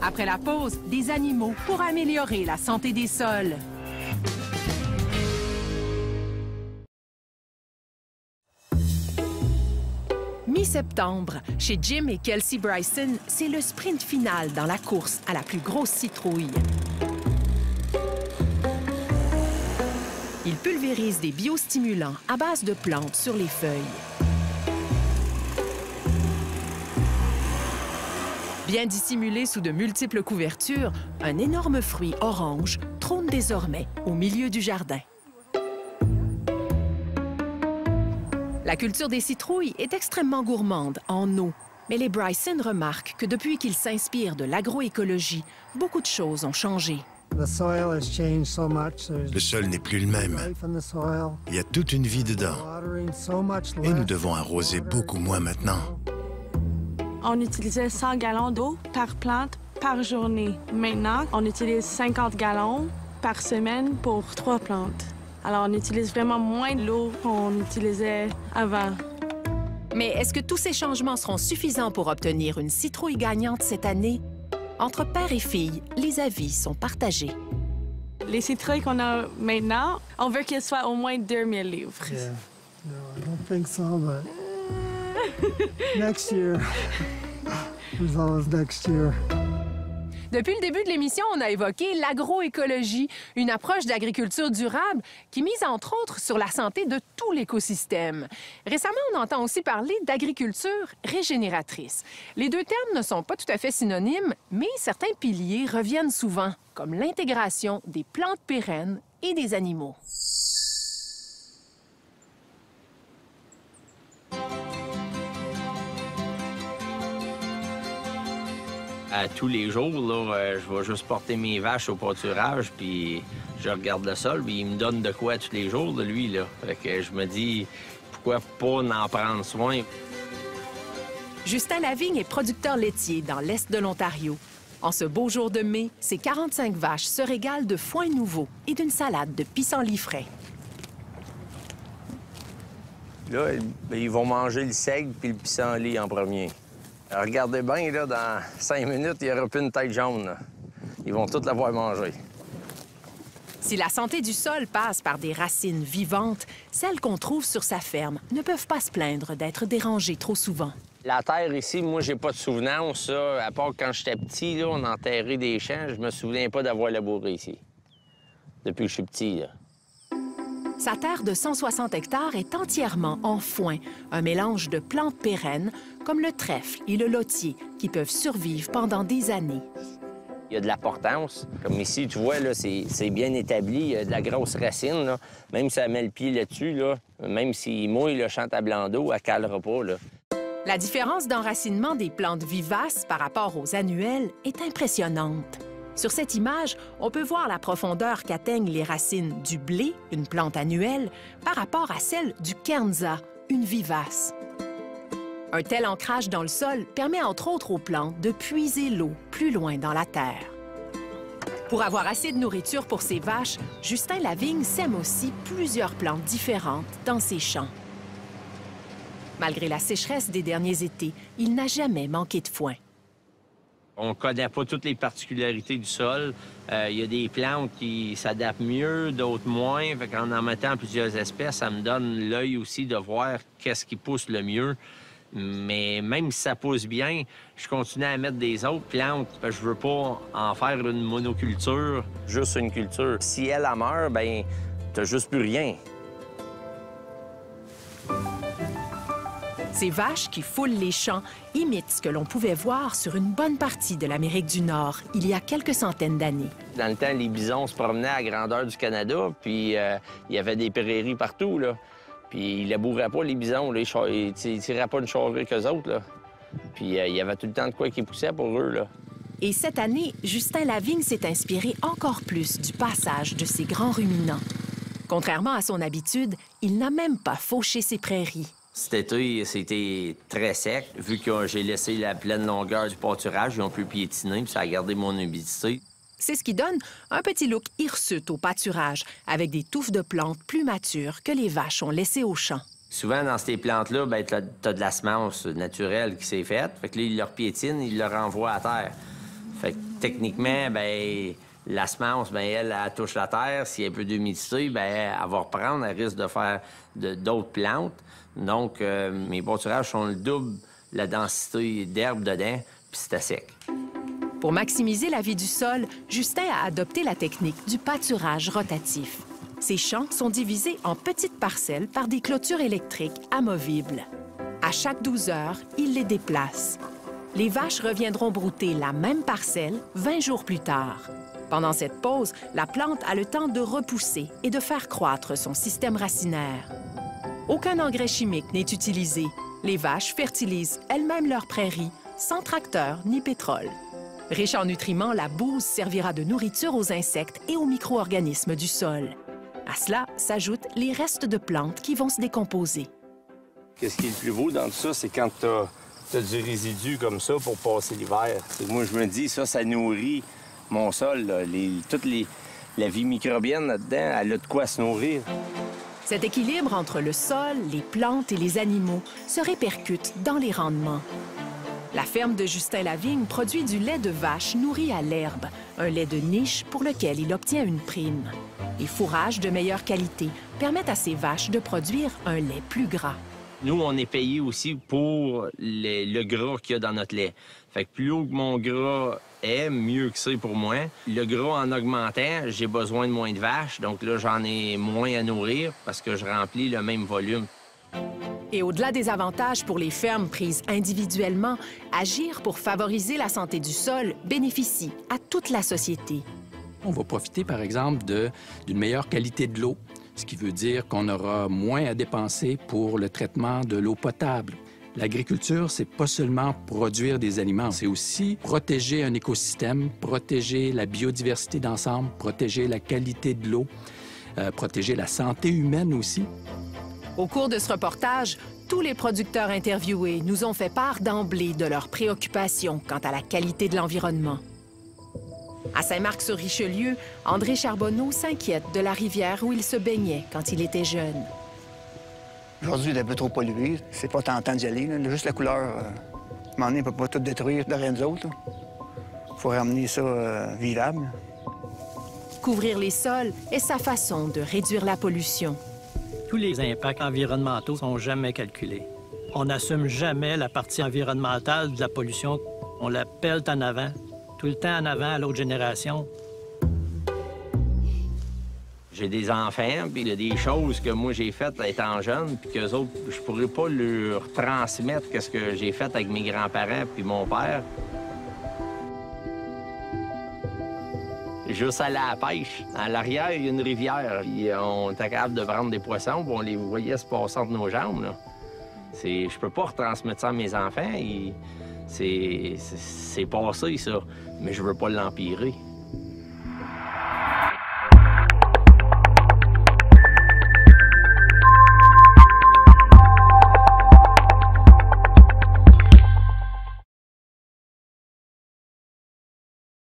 Après la pause, des animaux pour améliorer la santé des sols. Mi-septembre, chez Jim et Kelsey Bryson, c'est le sprint final dans la course à la plus grosse citrouille. Ils pulvérisent des biostimulants à base de plantes sur les feuilles. Bien dissimulé sous de multiples couvertures, un énorme fruit orange trône désormais au milieu du jardin. La culture des citrouilles est extrêmement gourmande en eau, mais les Bryson remarquent que depuis qu'ils s'inspirent de l'agroécologie, beaucoup de choses ont changé. Le sol n'est plus le même. Il y a toute une vie dedans. Et nous devons arroser beaucoup moins maintenant. On utilisait 100 gallons d'eau par plante par journée. Maintenant, on utilise 50 gallons par semaine pour 3 plantes. Alors, on utilise vraiment moins d'eau qu'on utilisait avant. Mais est-ce que tous ces changements seront suffisants pour obtenir une citrouille gagnante cette année? Entre père et fille, les avis sont partagés. Les citrouilles qu'on a maintenant, on veut qu'elles soient au moins 2000 livres. Yeah. No, I don't think so, but next year. There's always next year. Depuis le début de l'émission, on a évoqué l'agroécologie, une approche d'agriculture durable qui mise entre autres sur la santé de tout l'écosystème. Récemment, on entend aussi parler d'agriculture régénératrice. Les deux termes ne sont pas tout à fait synonymes, mais certains piliers reviennent souvent, comme l'intégration des plantes pérennes et des animaux. À tous les jours, là, je vais juste porter mes vaches au pâturage, puis je regarde le sol, puis il me donne de quoi tous les jours, de lui, là. Fait que je me dis, pourquoi pas en prendre soin? Justin Lavigne est producteur laitier dans l'est de l'Ontario. En ce beau jour de mai, ses 45 vaches se régalent de foin nouveau et d'une salade de pissenlit frais. Là, ils vont manger le seigle puis le pissenlit en premier. Alors, regardez bien, là, dans 5 minutes, il n'y aura plus une tête jaune, là. Ils vont toutes l'avoir mangé. Si la santé du sol passe par des racines vivantes, celles qu'on trouve sur sa ferme ne peuvent pas se plaindre d'être dérangées trop souvent. La terre ici, moi, j'ai pas de souvenance, ça. À part quand j'étais petit, là, on enterrait des champs. Je me souviens pas d'avoir labouré ici. Depuis que je suis petit, là. Sa terre de 160 hectares est entièrement en foin, un mélange de plantes pérennes comme le trèfle et le lotier qui peuvent survivre pendant des années. Il y a de la portance. Comme ici, tu vois, là, c'est bien établi. Il y a de la grosse racine, là. Même si elle met le pied là-dessus, là, même s'il mouille le champ à blanc d'eau, elle ne calera pas, là. La différence d'enracinement des plantes vivaces par rapport aux annuelles est impressionnante. Sur cette image, on peut voir la profondeur qu'atteignent les racines du blé, une plante annuelle, par rapport à celle du kernza, une vivace. Un tel ancrage dans le sol permet entre autres aux plantes de puiser l'eau plus loin dans la terre. Pour avoir assez de nourriture pour ses vaches, Justin Lavigne sème aussi plusieurs plantes différentes dans ses champs. Malgré la sécheresse des derniers étés, il n'a jamais manqué de foin. On ne connaît pas toutes les particularités du sol. Il y a des plantes qui s'adaptent mieux, d'autres moins. Fait qu'en mettant plusieurs espèces, ça me donne l'œil aussi de voir qu'est-ce qui pousse le mieux. Mais même si ça pousse bien, je continue à mettre des autres plantes. Je veux pas en faire une monoculture. Juste une culture. Si elle meurt, ben t'as juste plus rien. Ces vaches qui foulent les champs imitent ce que l'on pouvait voir sur une bonne partie de l'Amérique du Nord il y a quelques centaines d'années. Dans le temps, les bisons se promenaient à la grandeur du Canada, puis il y avait des prairies partout, là. Puis ils labouraient pas, les bisons, là. Ils tiraient pas une charrue qu'eux autres, là. Puis il y avait tout le temps de quoi qui poussait pour eux, là. Et cette année, Justin Lavigne s'est inspiré encore plus du passage de ces grands ruminants. Contrairement à son habitude, il n'a même pas fauché ses prairies. Cet été, c'était très sec. Vu que j'ai laissé la pleine longueur du pâturage, ils ont pu piétiner, puis ça a gardé mon humidité. C'est ce qui donne un petit look hirsute au pâturage, avec des touffes de plantes plus matures que les vaches ont laissées au champ. Souvent, dans ces plantes-là, ben, t'as de la semence naturelle qui s'est faite. Fait que là, ils leur piétinent, ils leur renvoient à terre. Fait que techniquement, bien, la semence, bien, elle touche la terre. S'il y a un peu d'humidité, bien, elle va reprendre. Elle risque de faire d'autres plantes. Donc, mes pâturages sont le double la densité d'herbe dedans, puis c'est à sec. Pour maximiser la vie du sol, Justin a adopté la technique du pâturage rotatif. Ces champs sont divisés en petites parcelles par des clôtures électriques amovibles. À chaque 12 heures, il les déplace. Les vaches reviendront brouter la même parcelle 20 jours plus tard. Pendant cette pause, la plante a le temps de repousser et de faire croître son système racinaire. Aucun engrais chimique n'est utilisé. Les vaches fertilisent elles-mêmes leurs prairies, sans tracteur ni pétrole. Riche en nutriments, la bouse servira de nourriture aux insectes et aux micro-organismes du sol. À cela s'ajoutent les restes de plantes qui vont se décomposer. Qu'est-ce qui est le plus beau dans tout ça, c'est quand tu as du résidu comme ça pour passer l'hiver. Moi, je me dis, ça nourrit mon sol. Là. La vie microbienne là-dedans, elle a de quoi se nourrir. Cet équilibre entre le sol, les plantes et les animaux se répercute dans les rendements. La ferme de Justin Lavigne produit du lait de vache nourri à l'herbe, un lait de niche pour lequel il obtient une prime. Les fourrages de meilleure qualité permettent à ces vaches de produire un lait plus gras. Nous, on est payé aussi pour le gras qu'il y a dans notre lait. Fait que plus haut que mon gras est, mieux que c'est pour moi. Le gras, en augmentant, j'ai besoin de moins de vaches. Donc là, j'en ai moins à nourrir parce que je remplis le même volume. Et au-delà des avantages pour les fermes prises individuellement, agir pour favoriser la santé du sol bénéficie à toute la société. On va profiter, par exemple, d'une meilleure qualité de l'eau, ce qui veut dire qu'on aura moins à dépenser pour le traitement de l'eau potable. L'agriculture, c'est pas seulement produire des aliments, c'est aussi protéger un écosystème, protéger la biodiversité d'ensemble, protéger la qualité de l'eau, protéger la santé humaine aussi. Au cours de ce reportage, tous les producteurs interviewés nous ont fait part d'emblée de leurs préoccupations quant à la qualité de l'environnement. À Saint-Marc-sur-Richelieu, André Charbonneau s'inquiète de la rivière où il se baignait quand il était jeune. Aujourd'hui, il est un peu trop pollué. C'est pas tentant d'y aller. Là. Juste la couleur, à un moment donné, on ne peut pas tout détruire de rien d'autre. Il faut ramener ça vivable. Couvrir les sols est sa façon de réduire la pollution. Tous les impacts environnementaux sont jamais calculés. On n'assume jamais la partie environnementale de la pollution. On la pèle en avant, tout le temps en avant à l'autre génération. J'ai des enfants, puis il y a des choses que moi j'ai faites étant jeune, puis qu'eux autres, je pourrais pas leur transmettre ce que j'ai fait avec mes grands-parents puis mon père. Juste aller à la pêche. À l'arrière, il y a une rivière. Puis on était capable de prendre des poissons, puis on les voyait se passer entre nos jambes. Là. Je peux pas retransmettre ça à mes enfants. C'est passé, ça. Mais je veux pas l'empirer.